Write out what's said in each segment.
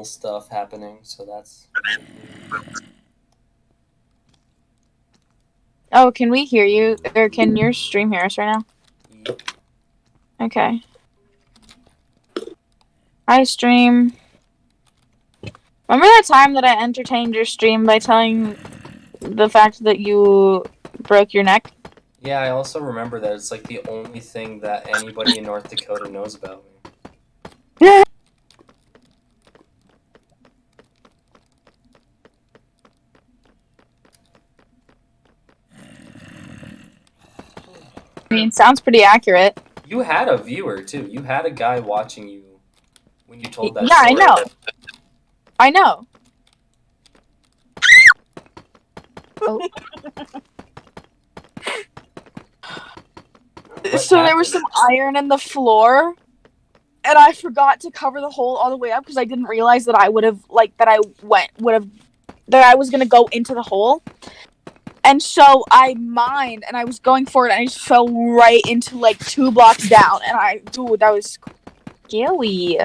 stuff happening, so that's... Oh, can we hear you? Or can your stream hear us right now? Yep. Okay. Hi, stream. Remember that time that I entertained your stream by telling the fact that you broke your neck? Yeah, I also remember that it's like the only thing that anybody in North Dakota knows about me. I mean, sounds pretty accurate. You had a viewer, too. You had a guy watching you when you told that Yeah, I story. know. I know. Oh. So there was some iron in the floor, and I forgot to cover the hole all the way up because I didn't realize that I would have that I was gonna go into the hole. And so I mined, and I was going for it, and I just fell right into like 2 blocks down, and dude, that was scary.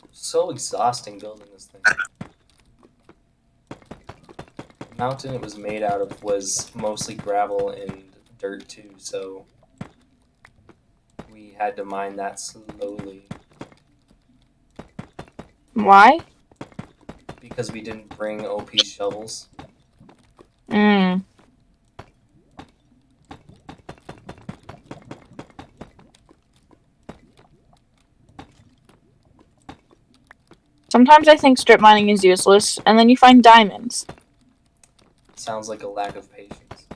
It's so exhausting building this thing. The mountain it was made out of was mostly gravel and dirt too, so we had to mine that slowly. Why? Because we didn't bring OP shovels. Sometimes I think strip mining is useless, and then you find diamonds. Sounds like a lack of patience.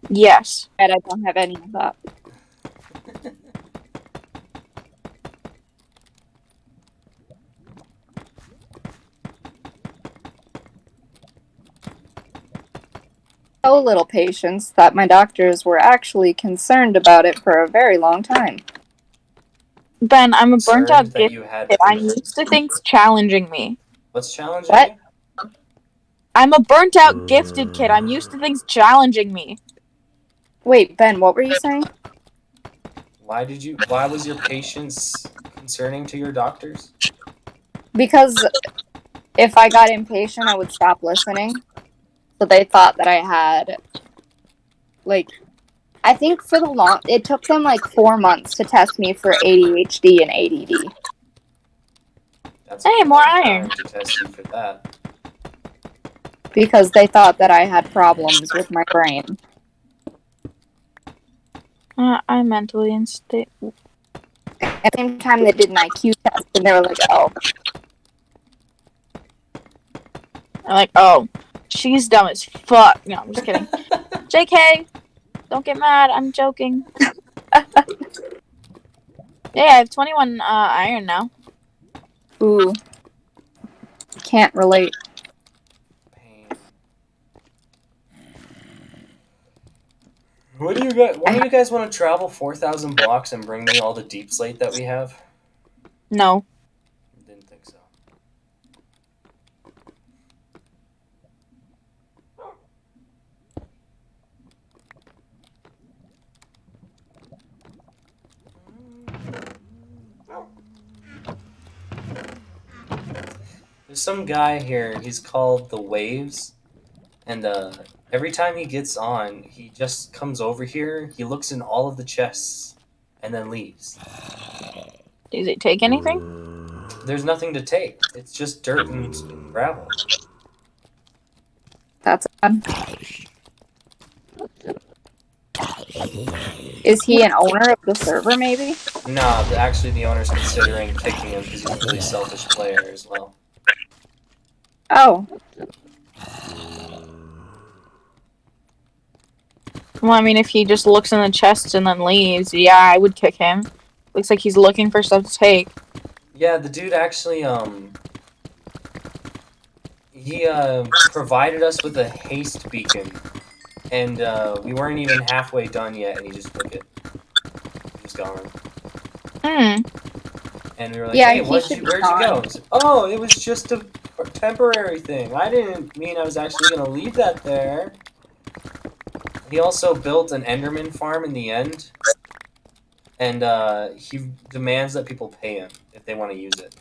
Yes. And I don't have any of that. So little patience that my doctors were actually concerned about it for a very long time. Ben, I'm a burnt out Concerned that gifted you had kid. I'm used to things challenging me. What's challenging What? you? I'm a burnt out gifted kid. I'm used to things challenging me. Wait, Ben, what were you saying? Why was your patience concerning to your doctors? Because if I got impatient, I would stop listening. So they thought that I had, I think it took them 4 months to test me for ADHD and ADD. That's Hey, a more long iron. time to test you for that. Because they thought that I had problems with my brain. I'm mentally unstable. At the same time, they did an IQ test, and they were like, oh. I'm like, oh, she's dumb as fuck. No, I'm just kidding. JK, don't get mad. I'm joking. Yeah, I have 21 iron now. Ooh. Can't relate. Pain. When do you guys want to travel 4,000 blocks and bring me all the deep slate that we have? No. Didn't think so. There's some guy here, he's called The Waves, and every time he gets on, he just comes over here, he looks in all of the chests, and then leaves. Does it take anything? There's nothing to take. It's just dirt and gravel. That's odd. Is he an owner of the server, maybe? Nah, actually the owner's considering kicking him because he's a really selfish player as well. Oh. Well, I mean, if he just looks in the chests and then leaves, yeah, I would kick him. Looks like he's looking for stuff to take. Yeah, the dude actually, he, provided us with a haste beacon. And, we weren't even halfway done yet, and he just took it. He was gone. Hmm. And we were like, Yeah, hey, where'd you go? Like, oh, it was just a temporary thing. I didn't mean I was actually gonna leave that there. He also built an Enderman farm in the end, and he demands that people pay him if they want to use it.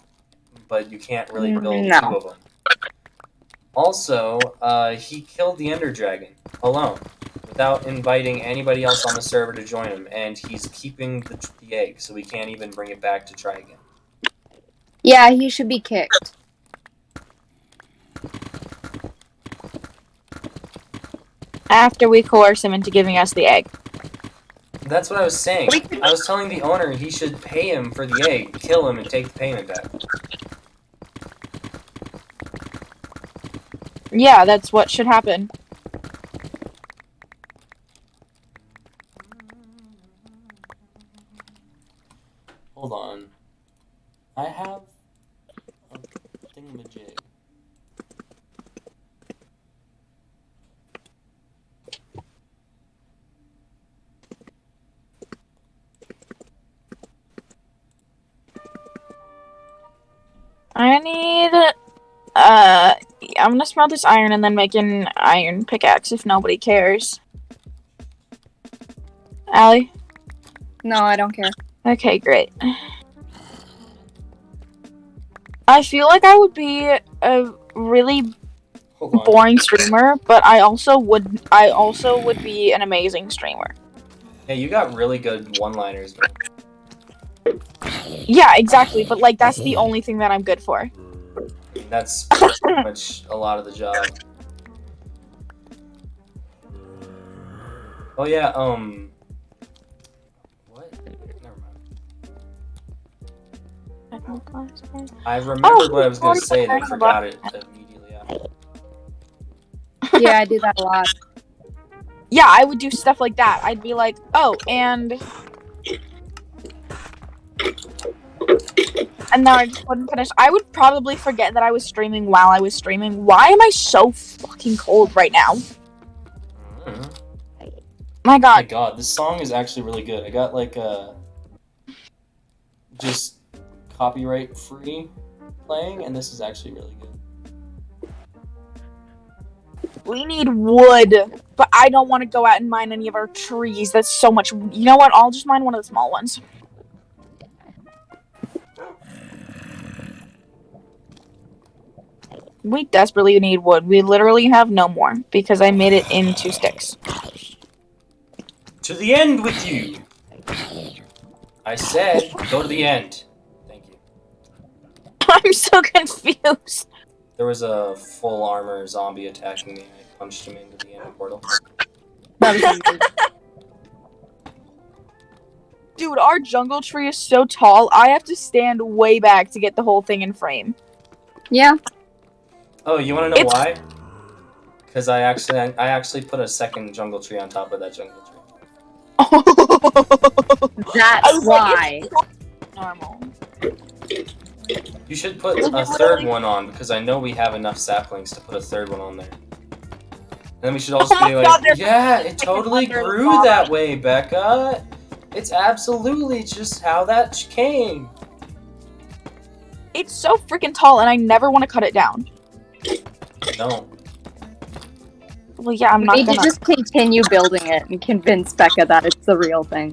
But you can't really build No. 2 of them. Also, he killed the Ender Dragon alone, without inviting anybody else on the server to join him, and he's keeping the egg, so we can't even bring it back to try again. Yeah, he should be kicked. After we coerce him into giving us the egg. That's what I was saying. I was telling the owner he should pay him for the egg, kill him, and take the payment back. Yeah, that's what should happen. Hold on. I have a thingamajig. I need I'm gonna smelt this iron and then make an iron pickaxe if nobody cares. Allie? No, I don't care. Okay, great. I feel like I would be a really Hold on. boring streamer, but I also would be an amazing streamer. Yeah, you got really good one-liners, man. Yeah, exactly, but like that's the only thing that I'm good for. That's pretty much a lot of the job. Oh yeah, what? Never mind. I remembered what I was gonna say and I forgot it immediately after. Yeah, I do that a lot. Yeah, I would do stuff like that. I'd be like, oh, and then I just wouldn't finish. I would probably forget that I was streaming while I was streaming. Why am I so fucking cold right now? Mm. My Oh my god. god, this song is actually really good. I got like just copyright free playing, and this is actually really good. We need wood, but I don't want to go out and mine any of our trees. That's so much. You know what? I'll just mine one of the small ones. We desperately need wood. We literally have no more because I made it into sticks. To the end with you! I said, go to the end. Thank you. I'm so confused. There was a full armor zombie attacking me, and I punched him into the end portal. That was amazing. Dude, our jungle tree is so tall, I have to stand way back to get the whole thing in frame. Yeah. Oh, you want to know It's- why? Because I actually put a second jungle tree on top of that jungle tree. I That's was like, why. it's normal. You should put a third one on, because I know we have enough saplings to put a third one on there. And then we should also Oh my be like, God, there's yeah, it totally under the grew bottom. that way, Becca. It's absolutely just how that came. It's so freaking tall, and I never want to cut it down. No. Well, yeah, I'm We not need to gonna. just continue building it and convince Becca that it's the real thing.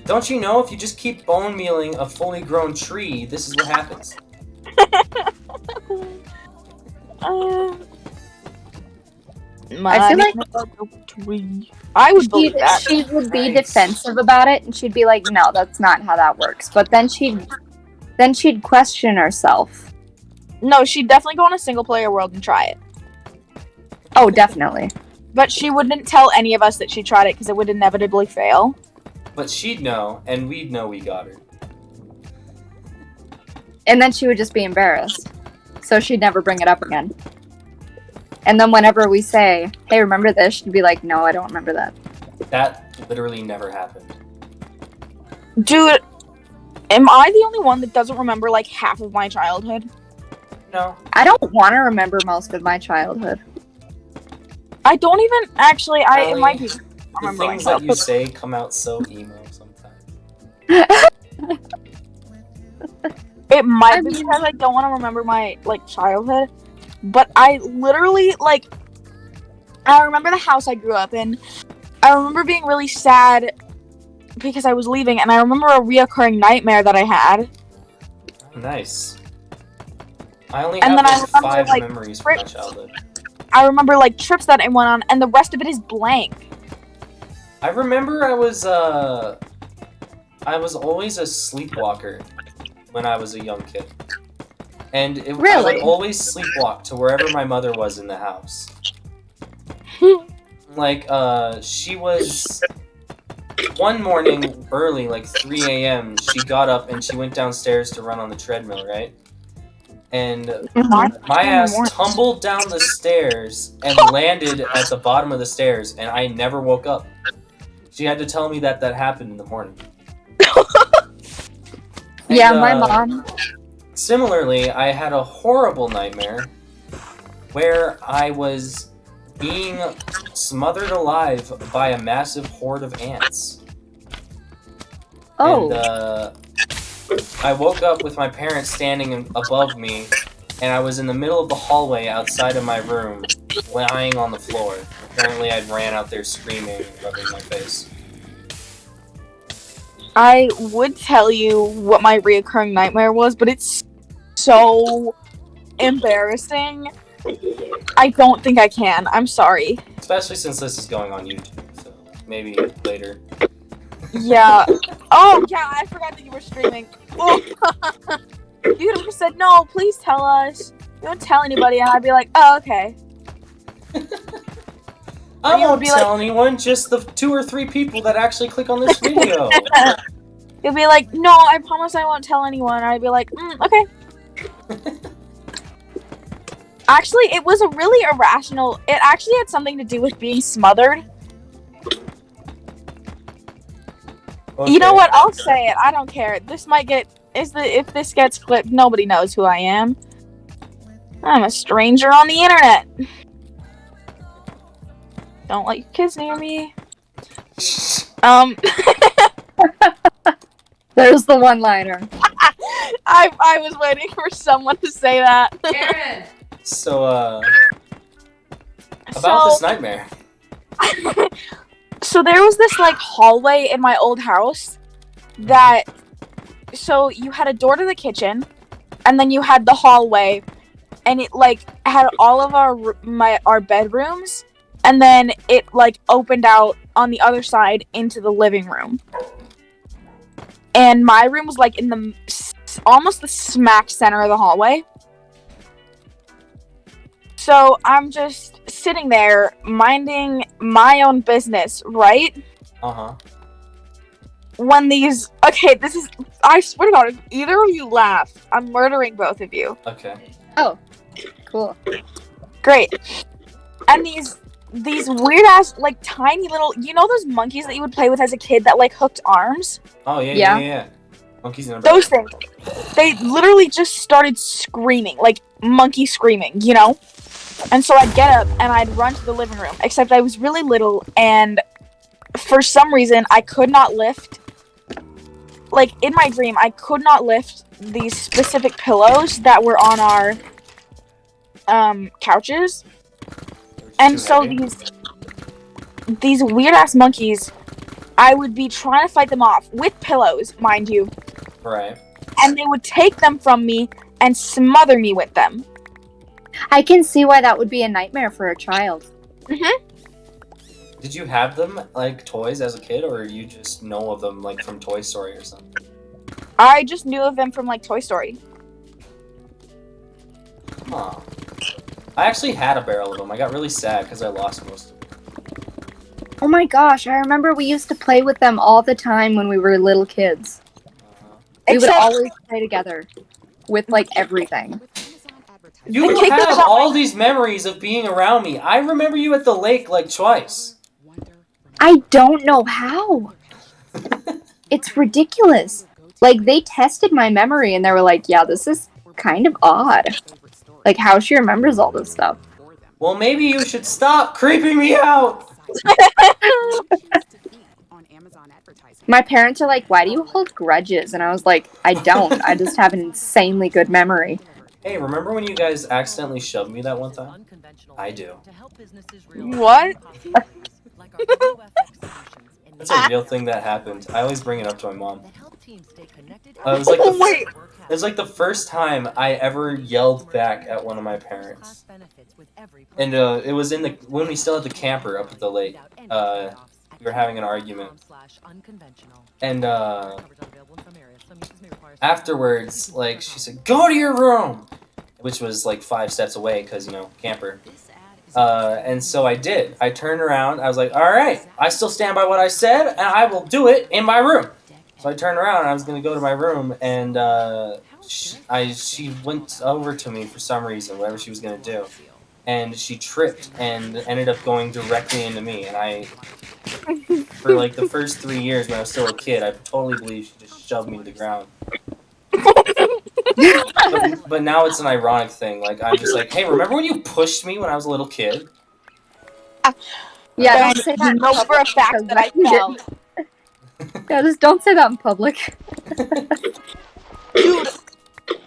Don't you know if you just keep bone mealing a fully grown tree, this is what happens? I feel like tree. I would believe that. She would be Nice. defensive about it, and she'd be like, "No, that's not how that works." But then she'd question herself. No, she'd definitely go on a single player world and try it. Oh, definitely. But she wouldn't tell any of us that she tried it because it would inevitably fail. But she'd know, and we'd know we got her. And then she would just be embarrassed, so she'd never bring it up again. And then whenever we say, "Hey, remember this?" she'd be like, "No, I don't remember that." That literally never happened. Dude, am I the only one that doesn't remember like half of my childhood? No. I don't want to remember most of my childhood. I don't even actually. It Allie, might be. The remember things myself, that you but- say come out so emo sometimes. It might I be mean- because I don't want to remember my like childhood, but I literally like I remember the house I grew up in. I remember being really sad because I was leaving, and I remember a reoccurring nightmare that I had. Nice. I only And have then I like remember, 5 like, memories from my trips. childhood. I remember like trips that I went on, and the rest of it is blank. I remember I was always a sleepwalker when I was a young kid. And I Really? would always sleepwalk to wherever my mother was in the house. Like, she was... One morning, early, like 3 a.m., she got up and she went downstairs to run on the treadmill, right? And my ass tumbled down the stairs and landed at the bottom of the stairs, and I never woke up. She had to tell me that happened in the morning. Yeah, And, my mom. Similarly, I had a horrible nightmare where I was being smothered alive by a massive horde of ants. Oh. And I woke up with my parents standing above me, and I was in the middle of the hallway outside of my room, lying on the floor. Apparently, I'd ran out there screaming and rubbing my face. I would tell you what my reoccurring nightmare was, but it's so embarrassing. I don't think I can. I'm sorry. Especially since this is going on YouTube, so maybe later. Yeah. Oh, yeah, I forgot that you were streaming. Oh. You could have just said, no, please tell us. Don't tell anybody, and I'd be like, oh, okay. I you would won't be tell anyone, just the 2 or 3 people that actually click on this video. You'll be like, no, I promise I won't tell anyone. And I'd be like, okay. Actually, it was a really irrational... It actually had something to do with being smothered. Okay. You know what? I'll say it. I don't care. This might get... If this gets clipped, nobody knows who I am. I'm a stranger on the internet. Don't let your kids near me. There's the one-liner. I was waiting for someone to say that. Aaron! So, about this nightmare. So there was this like hallway in my old house that so you had a door to the kitchen and then you had the hallway and it like had all of our bedrooms and then it like opened out on the other side into the living room. And my room was like in the almost the smack center of the hallway. So I'm just sitting there minding my own business, right? Uh-huh. When these... Okay, this is... I swear to God, if either of you laugh, I'm murdering both of you. Okay. Oh, cool. Great. And these weird-ass, like, tiny little... You know those monkeys that you would play with as a kid that, like, hooked arms? Oh, yeah, Yeah. yeah, yeah. Monkeys in a Those things. They literally just started screaming. Like, monkey screaming, you know? And so I'd get up and I'd run to the living room. Except I was really little and for some reason I could not lift. Like in my dream, I could not lift these specific pillows that were on our couches. And so these weird ass monkeys, I would be trying to fight them off with pillows, mind you. Right. And they would take them from me and smother me with them. I can see why that would be a nightmare for a child. Did you have them, like, toys as a kid, or you just know of them, like, from Toy Story or something? I just knew of them from like Toy Story. Huh. I actually had a barrel of them. I got really sad because I lost most of them. Oh my gosh, I remember we used to play with them all the time when we were little kids. We would always play together with, like, everything. You Take those have out. all these memories of being around me. I remember you at the lake, like, twice. I don't know how. It's ridiculous. Like, they tested my memory and they were like, yeah, this is kind of odd. Like, how she remembers all this stuff. Well, maybe you should stop creeping me out! My parents are like, "Why do you hold grudges?" And I was like, "I don't. I just have an insanely good memory." Hey, remember when you guys accidentally shoved me that one time? I do. What? That's a real thing that happened. I always bring it up to my mom. It was like the Wait. it was like the first time I ever yelled back at one of my parents, and it was in the when we still had the camper up at the lake. We were having an argument, and afterwards, like she said, "Go to your room," which was like 5 steps away because camper. And so I did. I turned around. I was like, "All right, I still stand by what I said, and I will do it in my room." So I turned around and I was gonna go to my room, and she went over to me for some reason, whatever she was gonna do, and she tripped and ended up going directly into me. And I, for like the first 3 years when I was still a kid, I totally believe she just shoved me to the ground. But now it's an ironic thing. Like I'm just like, hey, remember when you pushed me when I was a little kid? Yeah, And don't say that. you know for a fact that I fell. Yeah, just don't say that in public. Dude,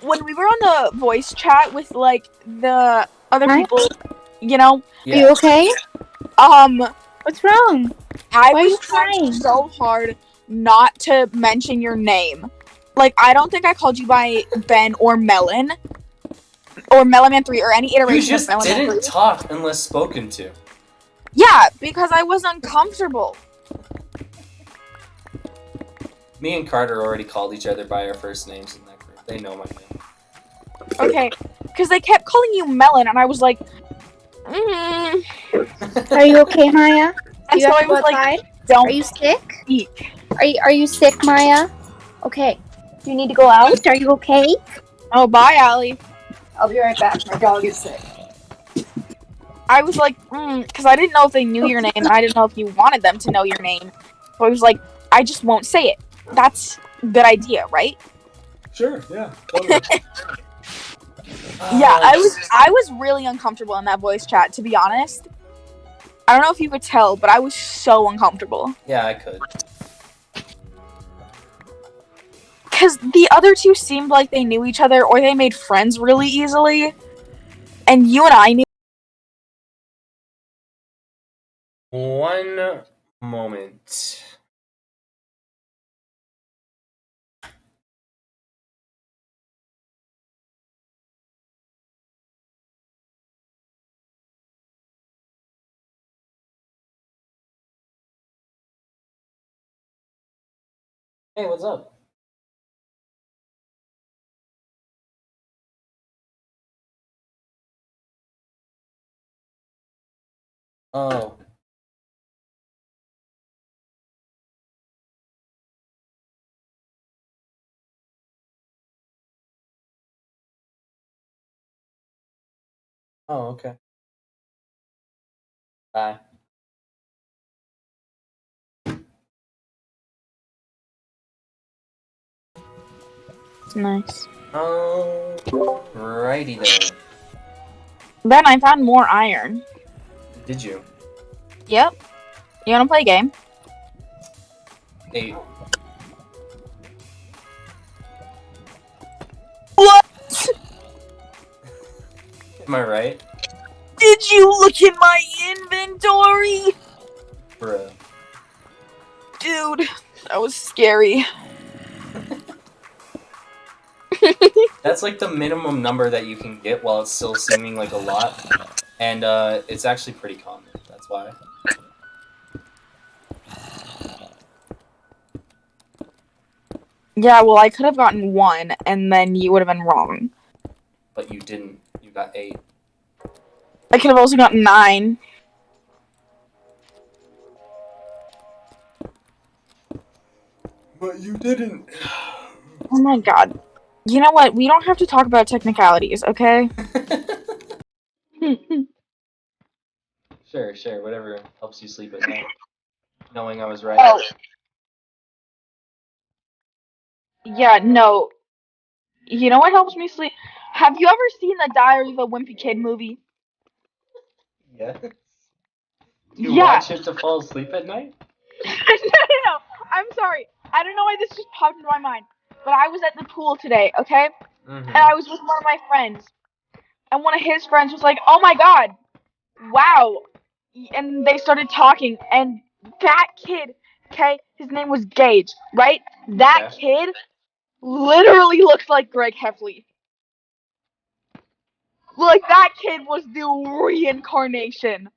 when we were on the voice chat with like the other Hi? people, Are you okay? What's wrong? I Why are was you trying crying? so hard not to mention your name. Like, I don't think I called you by Ben or Melon. Or Melonman 3 or any You iteration just of Melonman 3. didn't talk unless spoken to. Yeah, because I was uncomfortable. Me and Carter already called each other by our first names in that group. They know my name. Okay, because they kept calling you Melon, and I was like, Are you okay, Maya? And You so have I to go was like, outside? don't Are you sick? speak. Are you sick, Maya? Okay. Do you need to go out? Are you okay? Oh, bye, Allie. I'll be right back. My dog is sick. I was like, because I didn't know if they knew your name, and I didn't know if you wanted them to know your name. So I was like, I just won't say it. That's a good idea, right? Sure, yeah, totally. Yeah, I was really uncomfortable in that voice chat, to be honest. I don't know if you could tell, but I was so uncomfortable. Yeah, I could. Because the other two seemed like they knew each other, or they made friends really easily. And you and I knew. One moment. Hey, what's up? Oh. Oh, okay. Bye. It's nice. Alrighty then. Then I found more iron. Did you? Yep. You wanna play a game? Hey, What? am I right? Did you look in my inventory? Bruh. Dude, that was scary. That's like the minimum number that you can get while it's still seeming like a lot. And it's actually pretty common. That's why. Yeah, well, I could have gotten 1, and then you would have been wrong. But you didn't. You got 8. I could have also gotten 9. But you didn't. Oh my god. You know what? We don't have to talk about technicalities, okay? Sure. Whatever helps you sleep at night. Knowing I was right. Oh. Yeah, no. You know what helps me sleep? Have you ever seen the Diary of a Wimpy Kid movie? Yes. You Yeah. watch it to fall asleep at night? No. I'm sorry. I don't know why this just popped into my mind, but I was at the pool today, okay? Mm-hmm. And I was with one of my friends, and one of his friends was like, "Oh my god, wow!" And they started talking, and that kid, okay, his name was Gage, right? That Okay. kid literally looks like Greg Heffley. Like that kid was the reincarnation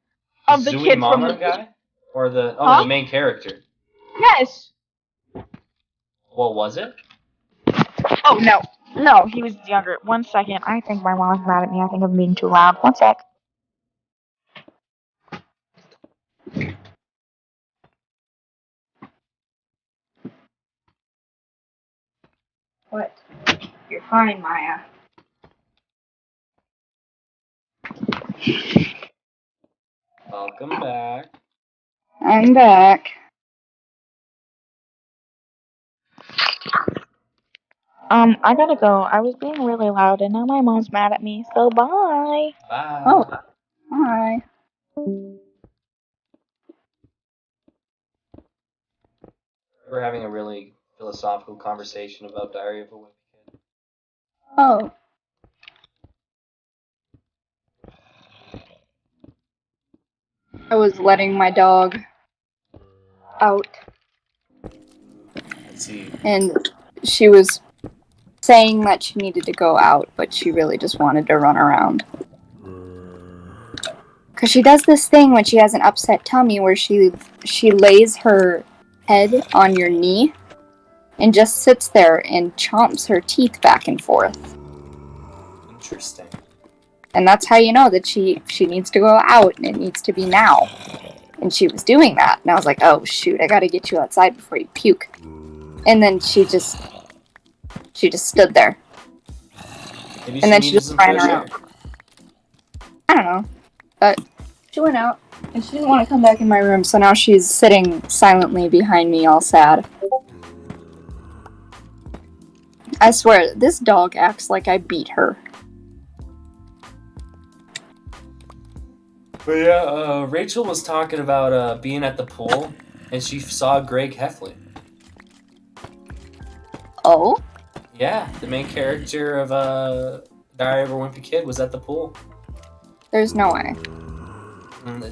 of the kid from the Mama guy? Or the Huh? the main character? Yes. What was it? Oh no. No, he was younger. 1 second. I think my mom's mad at me. I think I'm being too loud. 1 sec. What? You're fine, Maya. Welcome back. I'm back. I gotta go. I was being really loud and now my mom's mad at me. So bye. Bye. Oh, hi. We're having a really philosophical conversation about Diary of a Wimpy Kid. Oh. I was letting my dog out, Let's see. and she was saying that she needed to go out, but she really just wanted to run around. Because she does this thing when she has an upset tummy where she lays her head on your knee and just sits there and chomps her teeth back and forth. Interesting. And that's how you know that she needs to go out, and it needs to be now. And she was doing that, and I was like, oh shoot, I gotta get you outside before you puke. And then she just stood there. Maybe And then she needed just some ran fresh around. air. I don't know. But she went out, and she didn't want to come back in my room, so now she's sitting silently behind me all sad. I swear, this dog acts like I beat her. But yeah, Rachel was talking about being at the pool, and she saw Greg Heffley. Oh? Yeah, the main character of Diary of a Wimpy Kid was at the pool. There's no way.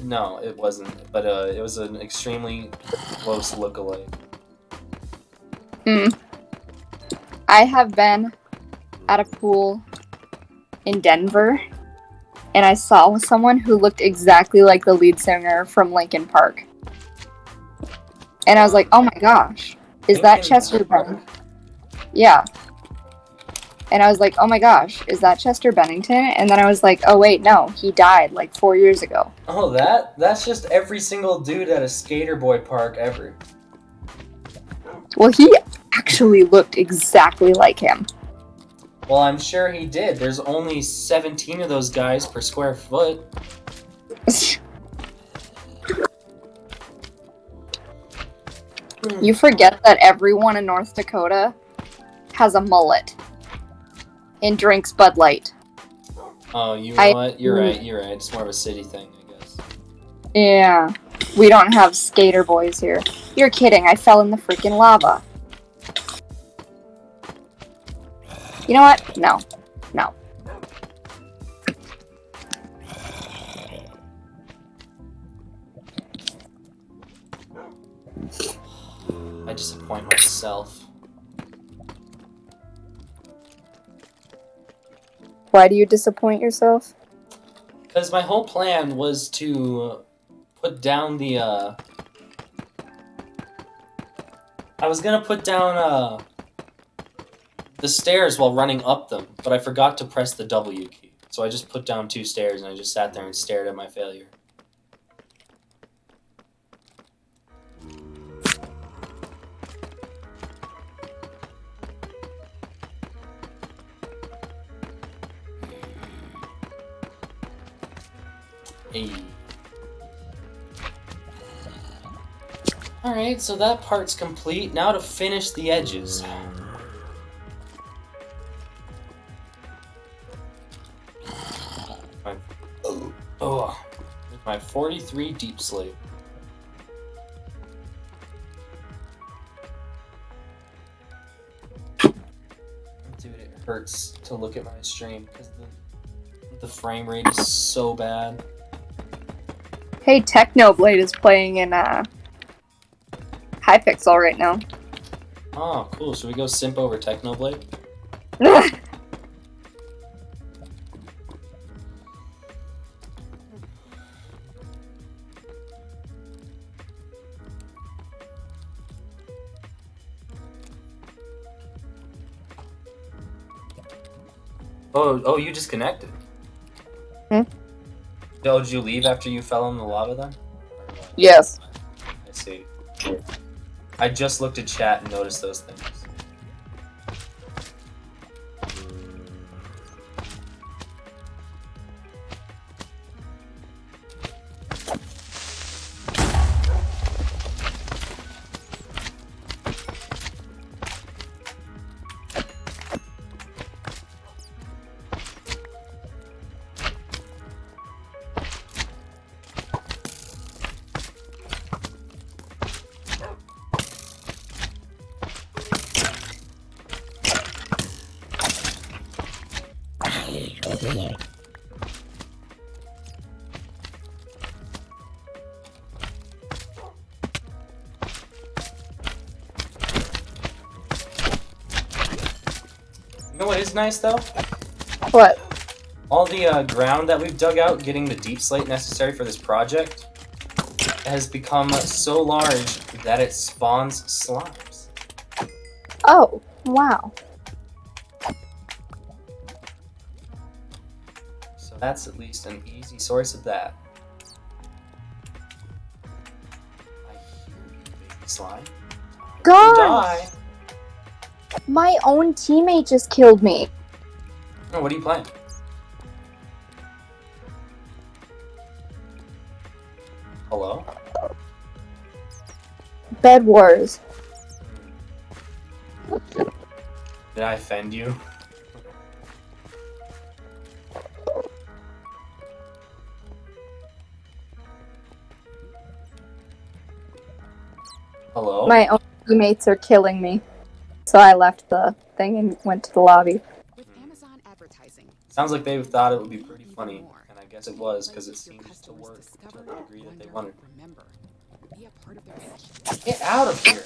No, it wasn't. But it was an extremely close lookalike. I have been at a pool in Denver, and I saw someone who looked exactly like the lead singer from Linkin Park. And I was like, oh my gosh, is that Chester Bennington? Yeah. And I was like, oh my gosh, is that Chester Bennington? And then I was like, oh wait, no, he died like 4 years ago. Oh, that's just every single dude at a skater boy park ever. Well, he actually looked exactly like him. Well, I'm sure he did. There's only 17 of those guys per square foot. You forget that everyone in North Dakota has a mullet and drinks Bud Light. Oh, you know what? You're right. It's more of a city thing, I guess. Yeah. We don't have skater boys here. You're kidding. I fell in the freaking lava. You know what? No. I disappoint myself. Why do you disappoint yourself? Because my whole plan was to put down the, I was gonna put down, the stairs while running up them, but I forgot to press the W key. So I just put down 2 stairs and I just sat there and stared at my failure. Hey. Alright, so that part's complete. Now to finish the edges. With my 43 deep slate. hurts to look at my stream because the frame rate is so bad. Hey, Technoblade is playing in Hypixel right now. Oh, cool. Should we go simp over Technoblade? Oh, you disconnected. Hmm? Oh, did you leave after you fell in the lava then? Yes. I see. I just looked at chat and noticed those things. You know what is nice though? What? All the ground that we've dug out, getting the deep slate necessary for this project, has become so large that it spawns slimes. Oh, wow. So that's at least an easy source of that. I hear you, baby slime. Gosh! Die. My own teammate just killed me. Oh, what are you playing? Hello? Bed Wars. Did I offend you? Hello? My own teammates are killing me. So I left the thing and went to the lobby. With Amazon advertising. Sounds like they thought it would be pretty funny, and I guess it was because it seems to work to the degree that they wanted. Remember, be a part of their Get out of here!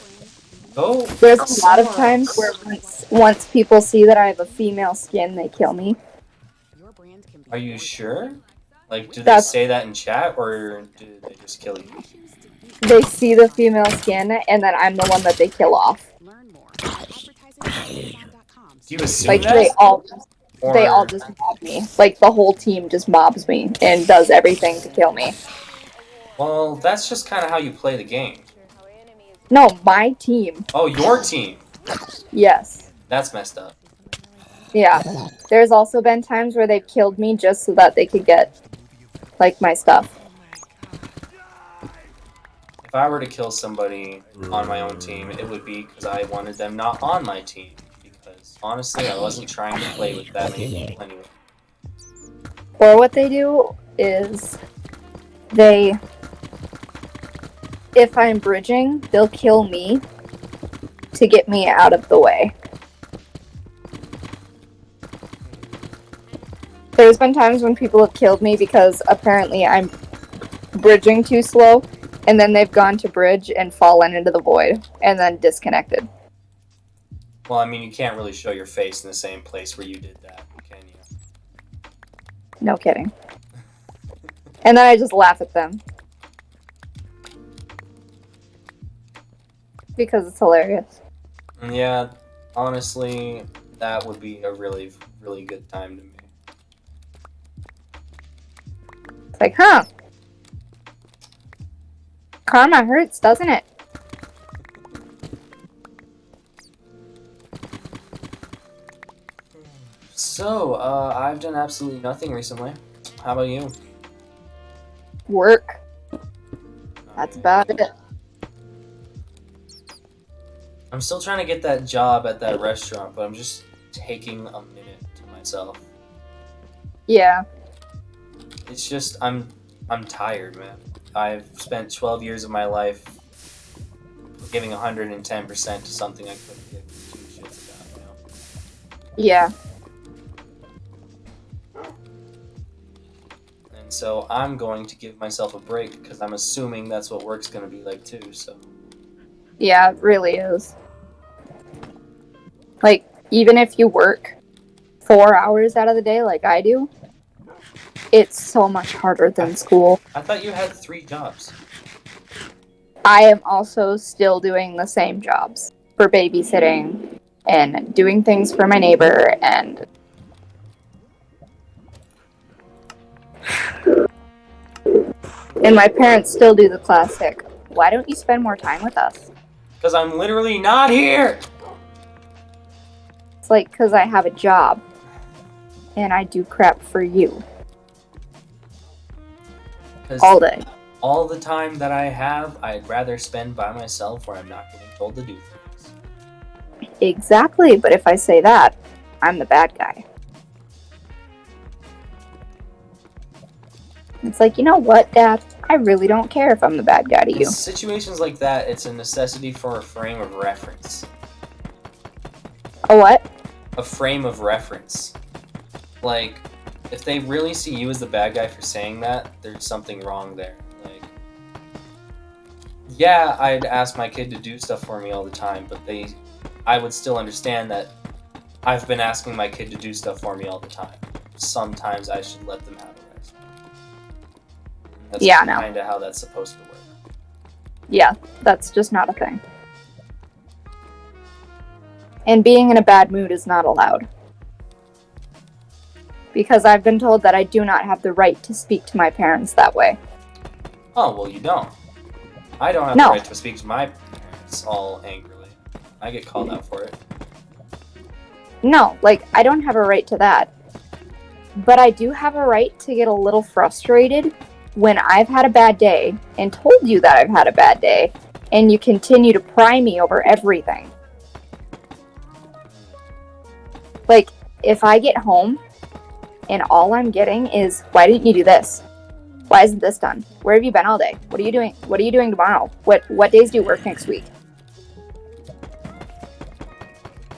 Go! There's a lot of somewhere times else. where once people see that I have a female skin, they kill me. Your brand can be Are you more sure? Like, do they That's- say that in chat, or do they just kill you? They see the female skin, and then I'm the one that they kill off. Learn more. Advertising.amazon.com. Do you assume Like that? they all Or- just mob me. Like the whole team just mobs me and does everything to kill me. Well, that's just kind of how you play the game. No, my team. Oh, your team! Yes. That's messed up. Yeah. There's also been times where they've killed me just so that they could get like my stuff. If I were to kill somebody on my own team, it would be because I wanted them not on my team. Because, honestly, I wasn't trying to play with that many people anyway. Or what they do is if I'm bridging, they'll kill me to get me out of the way. There's been times when people have killed me because apparently I'm bridging too slow, and then they've gone to bridge and fallen into the void, and then disconnected. Well, I mean, you can't really show your face in the same place where you did that, can you? No kidding. And then I just laugh at them. Because it's hilarious. Yeah, honestly, that would be a really, really good time to me. It's like, huh? Karma hurts, doesn't it? So, I've done absolutely nothing recently. How about you? Work. That's about it. I'm still trying to get that job at that restaurant, but I'm just taking a minute to myself. Yeah. It's just I'm tired, man. I've spent 12 years of my life giving 110% to something I couldn't give two shits about, you know? Yeah. so I'm going to give myself a break because I'm assuming that's what work's going to be like too. So Yeah, it really is. Like, even if you work 4 hours out of the day like I do, it's so much harder than school. I thought you had 3 jobs. I am also still doing the same jobs for babysitting and doing things for my neighbor and my parents still do the classic, why don't you spend more time with us? Because I'm literally not here! It's like, because I have a job and I do crap for you 'Cause all day. all the time that I have, I'd rather spend by myself where I'm not getting told to do things. Exactly, but if I say that, I'm the bad guy. It's like, you know what, Dad? I really don't care if I'm the bad guy to In you. situations like that, it's a necessity for a frame of reference. A what? A frame of reference. Like, if they really see you as the bad guy for saying that, there's something wrong there. Like, yeah, I'd ask my kid to do stuff for me all the time, but I would still understand that I've been asking my kid to do stuff for me all the time. Sometimes I should let them have a rest. That's Yeah, no. kind of how that's supposed to work. Yeah, that's just not a thing. And being in a bad mood is not allowed. Because I've been told that I do not have the right to speak to my parents that way. Oh, well, you don't. I don't have No. the right to speak to my parents all angrily. I get called out for it. No, like, I don't have a right to that. But I do have a right to get a little frustrated when I've had a bad day and told you that I've had a bad day, and you continue to pry me over everything. Like, if I get home and all I'm getting is, why didn't you do this? Why isn't this done? Where have you been all day? What are you doing? What are you doing tomorrow? What days do you work next week?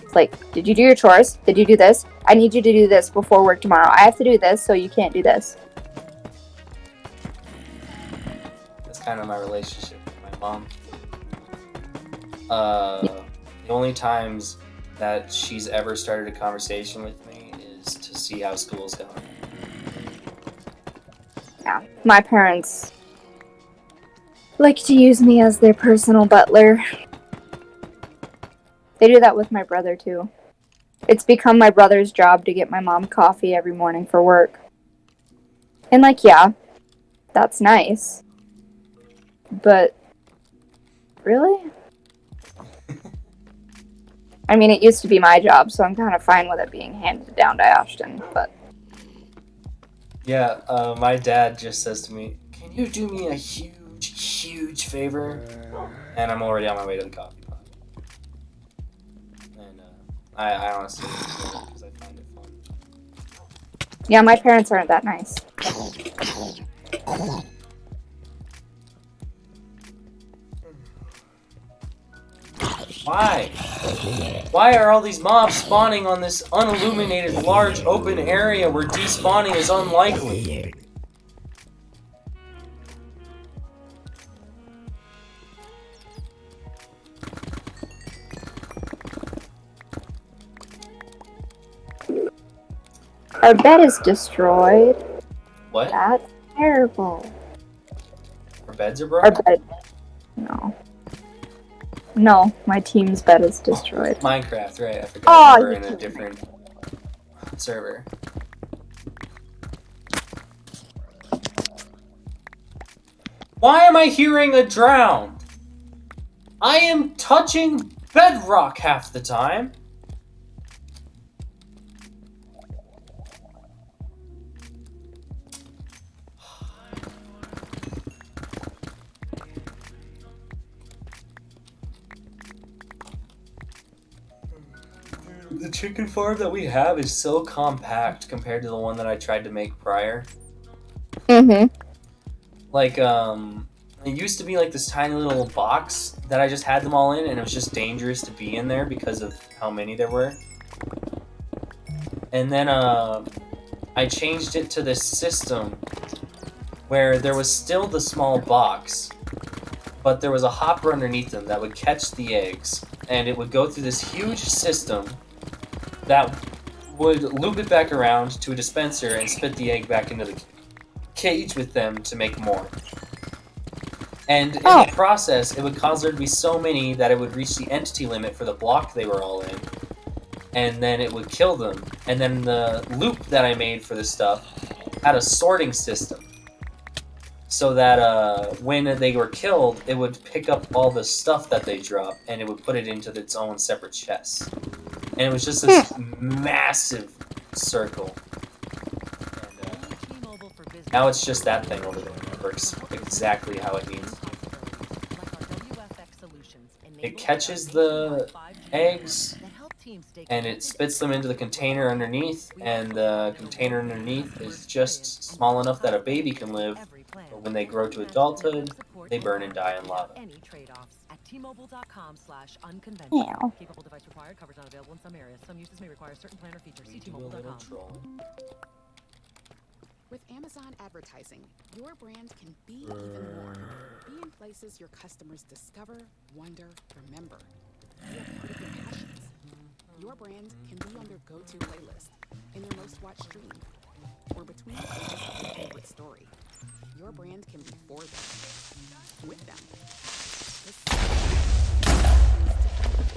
It's like, did you do your chores? Did you do this? I need you to do this before work tomorrow. I have to do this, so you can't do this. That's kind of my relationship with my mom. The only times that she's ever started a conversation with me is to see how school's going. Yeah, my parents like to use me as their personal butler. They do that with my brother too. It's become my brother's job to get my mom coffee every morning for work. And like, yeah, that's nice. But really? I mean, it used to be my job, so I'm kind of fine with it being handed down to Ashton, but Yeah, my dad just says to me, "Can you do me a huge favor?" And I'm already on my way to the coffee pot. And I honestly enjoy it because I find it fun. yeah, my parents aren't that nice. Why? Why are all these mobs spawning on this unilluminated, large, open area where despawning is unlikely? Our bed is destroyed. What? That's terrible. Our beds are Our broken? bed. No. No, my team's bed is destroyed. Minecraft, right? I forgot Oh, we were you in a killed me. different server. Why am I hearing a drown? I am touching bedrock half the time. The chicken farm that we have is so compact compared to the one that I tried to make prior. Mm-hmm. Like, it used to be like this tiny little box that I just had them all in, and it was just dangerous to be in there because of how many there were. And then, I changed it to this system where there was still the small box, but there was a hopper underneath them that would catch the eggs, and it would go through this huge system that would loop it back around to a dispenser and spit the egg back into the cage with them to make more. And in the process, it would cause there to be so many that it would reach the entity limit for the block they were all in, and then it would kill them. And then the loop that I made for this stuff had a sorting system, so that when they were killed, it would pick up all the stuff that they dropped, and it would put it into its own separate chest. And it was just this massive circle. And, now it's just that thing over there. It works exactly how it needs. It catches the eggs, and it spits them into the container underneath, and the container underneath is just small enough that a baby can live, but when they grow to adulthood, they burn and die in lava. Meow. Capable device required. Coverage not available in some areas. Some uses may require certain plan or features. See Do a little T-Mobile.com. trolling. With Amazon advertising, your brand can be even more. Be in places your customers discover, wonder, remember. Be a part of their passions. Your brand can be on their go-to playlist, in their most watched stream, or between the pages of their favorite story. Your brand can be for them, with them.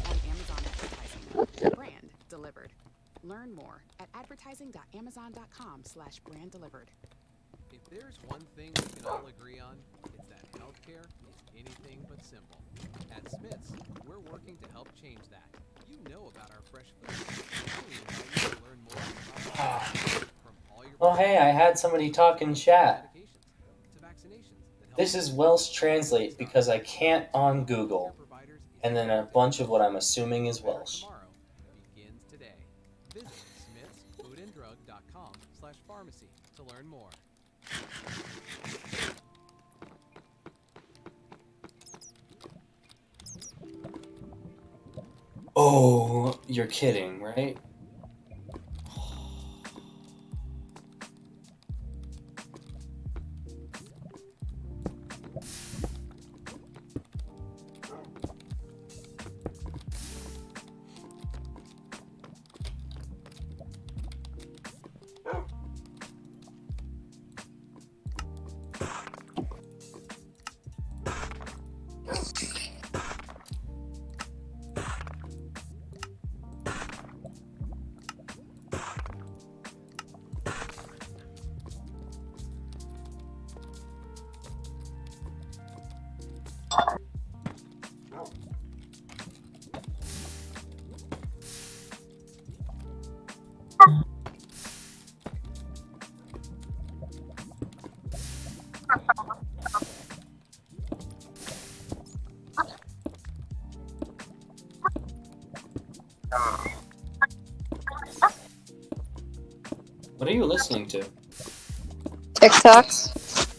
On Amazon advertising. Brand delivered. Learn more at advertising.amazon.com/brand delivered. If there's one thing we can all agree on, it's that healthcare is anything but simple. At Smith's, we're working to help change that. You know about our fresh food. We invite you to learn more about from all your Oh hey, I had somebody talk in chat. medications to vaccinations that help This is Welsh Translate because I can't on Google, and then a bunch of what I'm assuming is Welsh. Tomorrow begins today. Visit smithsfoodanddrug.com/pharmacy to learn more. Oh, you're kidding, right? What are you listening to? TikToks.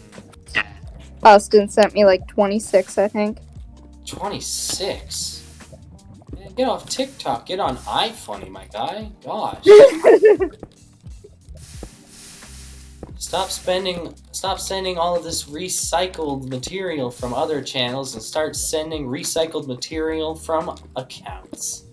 Austin sent me like 26, I think. 26? Man, get off TikTok. Get on iFunny, my guy. Gosh. Stop sending all of this recycled material from other channels and start sending recycled material from accounts.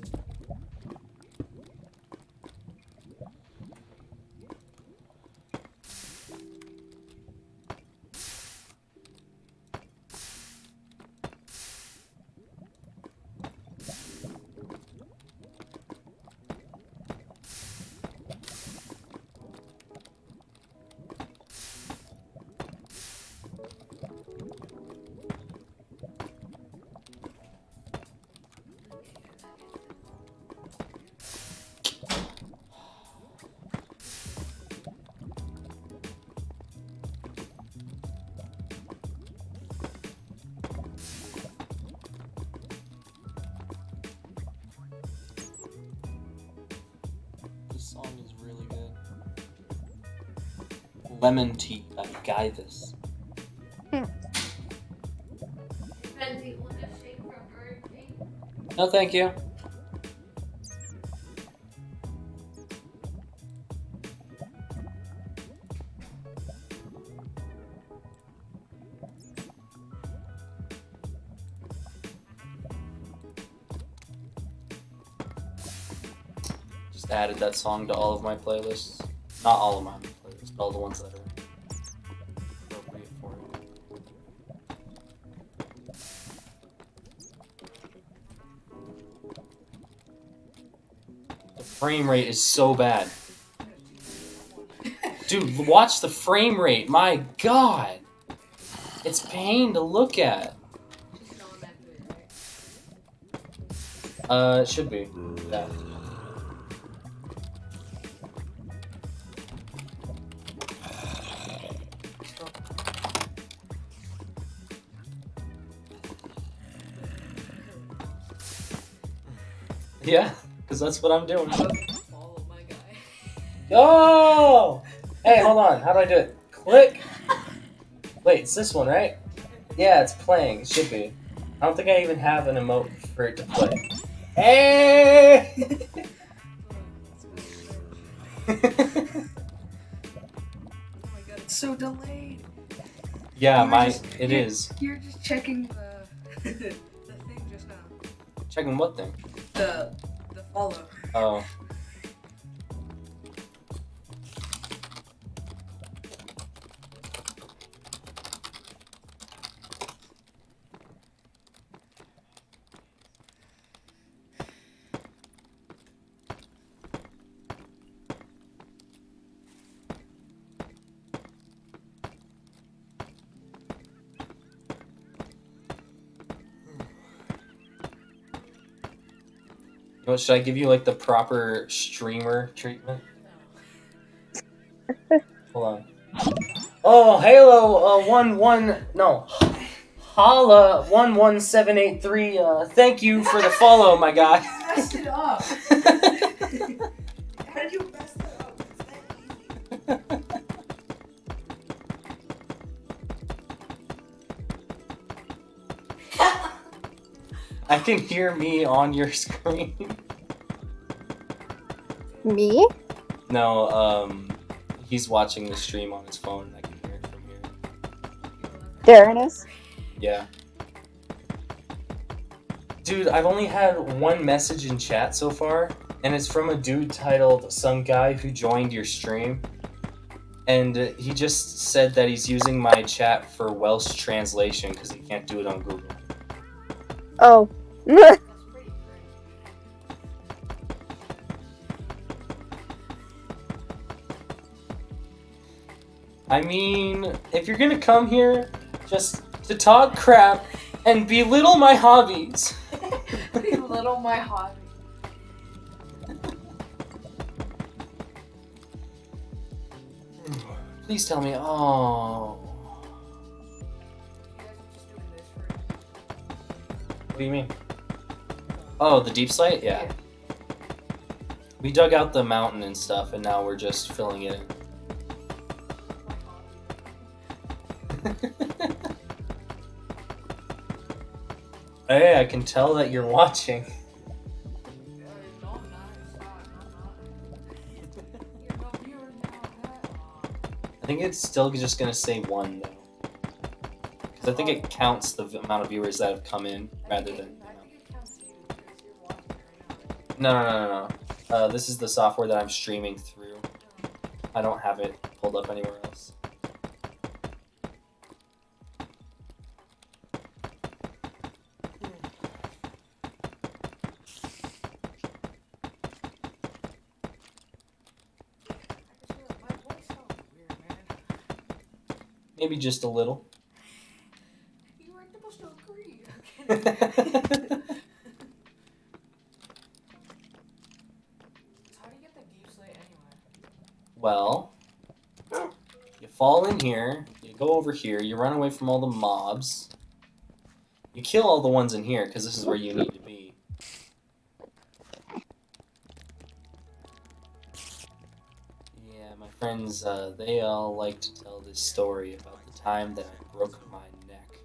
This song is really good. Lemon Tea by Guyvis. No, thank you. added that song to all of my playlists. Not all of my playlists, but all the ones that are appropriate for it. The frame rate is so bad. Dude, watch the frame rate. My god. It's pain to look at. It should be. Yeah. Yeah, because that's what I'm doing. Follow my guy. Yo! Hey, hold on. How do I do it? Click. Wait, it's this one, right? Yeah, it's playing. It should be. I don't think I even have an emote for it to play. Hey! Oh my god, it's so delayed. Yeah, You're it is. You're just checking the the thing just now. Checking what thing? The follow. Oh. What, should I give you like the proper streamer treatment? Hold on. Oh, Halo 11783. Thank you for the follow, my guy. You messed it up. How did you mess that up? It's that easy. I can hear me on your screen. Me? No, he's watching the stream on his phone and I can hear it from here. Darren is. Yeah. Dude, I've only had one message in chat so far, and it's from a dude titled Some Guy Who Joined Your Stream. And he just said that he's using my chat for Welsh translation because he can't do it on Google. Oh. I mean, if you're gonna come here just to talk crap and belittle my hobbies. Belittle my hobby. Please tell me, oh. What do you mean? Oh, the deep slate? Yeah. We dug out the mountain and stuff, and now we're just filling it in. Hey, I can tell that you're watching. I think it's still just gonna say 1 though, because I think it counts the amount of viewers that have come in rather than. No. This is the software that I'm streaming through. I don't have it pulled up anywhere else. Maybe just a little. You weren't supposed to agree. How do you get the deep slate anyway? Well, you fall in here, you go over here, you run away from all the mobs. You kill all the ones in here, because this is where you need to be. Yeah, my friends, they all like to tell this story about the time that I broke my neck.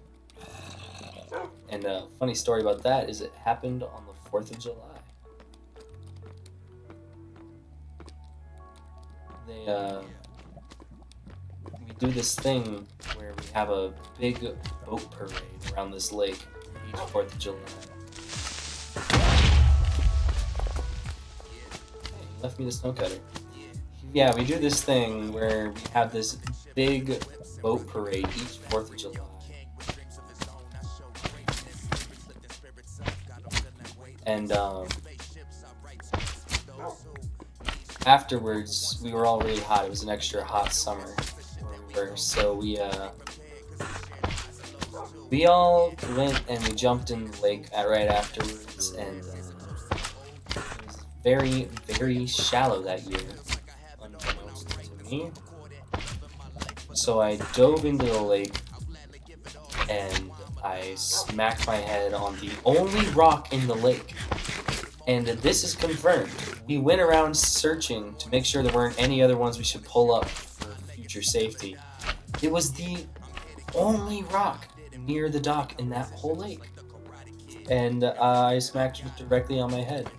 And a funny story about that is it happened on the 4th of July. We do this thing where we have a big boat parade around this lake each 4th of July. left me the snow cutter. Yeah, we do this thing where we have this big boat parade each 4th of July. And afterwards, we were all really hot. It was an extra hot summer where we were, so we all went and we jumped in the lake right afterwards, and it was very, very shallow that year, unbeknownst to me. So I dove into the lake and I smacked my head on the only rock in the lake. And this is confirmed. We went around searching to make sure there weren't any other ones we should pull up for future safety. It was the only rock near the dock in that whole lake. And I smacked it directly on my head.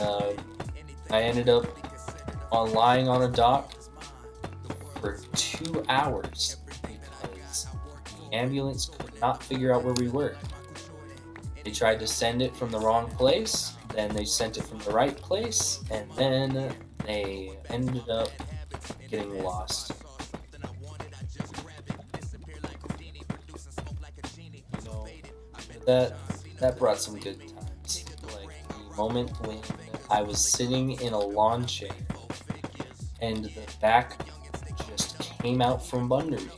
And I ended up lying on a dock for 2 hours because the ambulance could not figure out where we were. They tried to send it from the wrong place, then they sent it from the right place, and then they ended up getting lost. That brought some good times. Like the moment when I was sitting in a lawn chair and the back just came out from under me,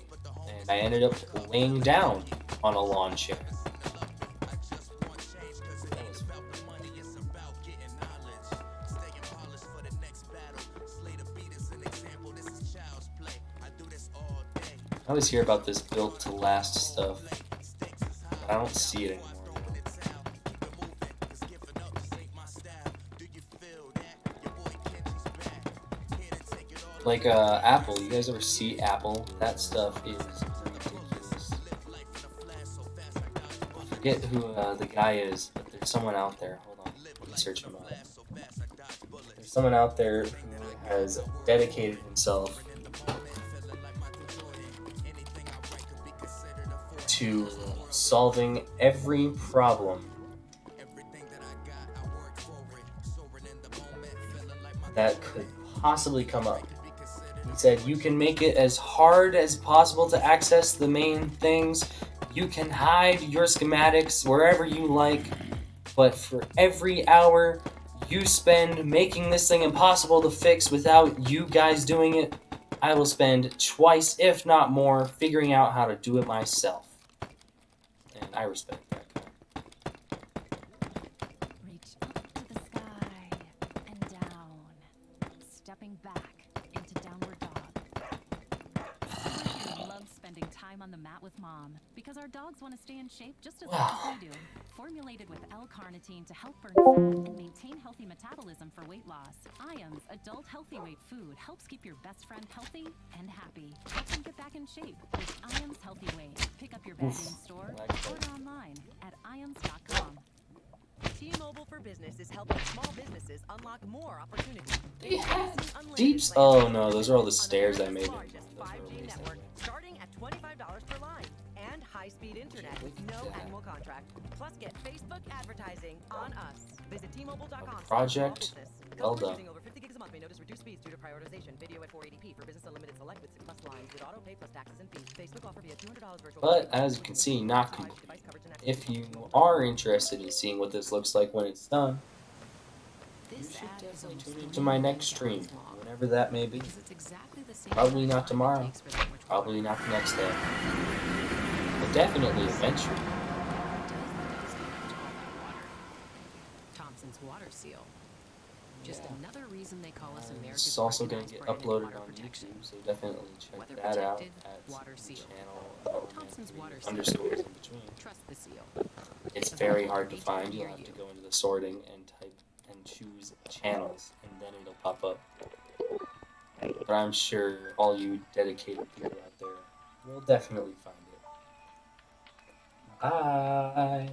and I ended up laying down on a lawn chair. I always hear about this built to last stuff, but I don't see it anymore. Like Apple, you guys ever see Apple? That stuff is ridiculous. I forget who the guy is, but there's someone out there. Hold on, let me search him up. There's someone out there who has dedicated himself to solving every problem that could possibly come up. He said you can make it as hard as possible to access the main things. You can hide your schematics wherever you like, but for every hour you spend making this thing impossible to fix without you guys doing it, I will spend twice, if not more, figuring out how to do it myself. And I respect that guy. Reach up to the sky and down, stepping back into downward dog. I love spending time on the mat with Mom because our dogs want to stay in shape just as much as we do. Formulated with L-carnitine to help burn fat and maintain healthy metabolism for weight loss, Iams Adult Healthy Weight Food helps keep your best friend healthy and happy. Help them get back in shape with Iams Healthy Weight. Pick up your bag in store or order online at iams.com. T-Mobile for Business is helping small businesses unlock more opportunities. They had deeps. Oh no, those are all the stairs I made. Those were 5G amazing. network starting at $25 per line and high-speed internet with no annual contract. Plus, get Facebook advertising on us. Visit T-Mobile.com. Project well Customers done. using over 50 gigs a month may notice reduced speeds due to prioritization. Video at 480p for business unlimited select with 6+ lines with auto pay plus taxes and fees. Facebook offer via $200 virtual. But as you can see, not complete. If you are interested in seeing what this looks like when it's done, you should definitely tune into my next stream, whenever that may be. Probably not tomorrow, probably not the next day, but definitely eventually. Thompson's water seal. Just another reason they call us America's It's also going to recognized get brand in uploaded water on protection. YouTube, so definitely check Weather that out protected, at water the seal. channel Thompson's water seal. underscores in between. Trust the seal. It's very hard to find. You'll have to go into the sorting and type and choose channels, and then it'll pop up. But I'm sure all you dedicated people out there will definitely find it. Bye.